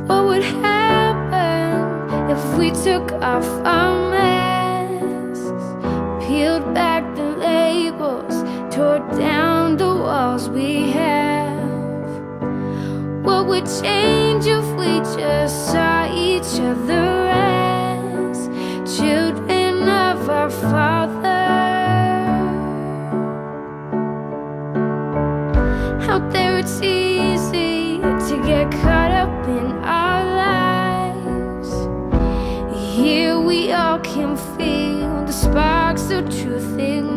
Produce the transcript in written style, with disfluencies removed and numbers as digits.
What would happen if we took off our masks, peeled back the labels, tore down the walls we have? What would change if we just saw each other as children of our Father? Out there it's easy to get caught up in our lives. Here we all can feel the sparks of truth ignite.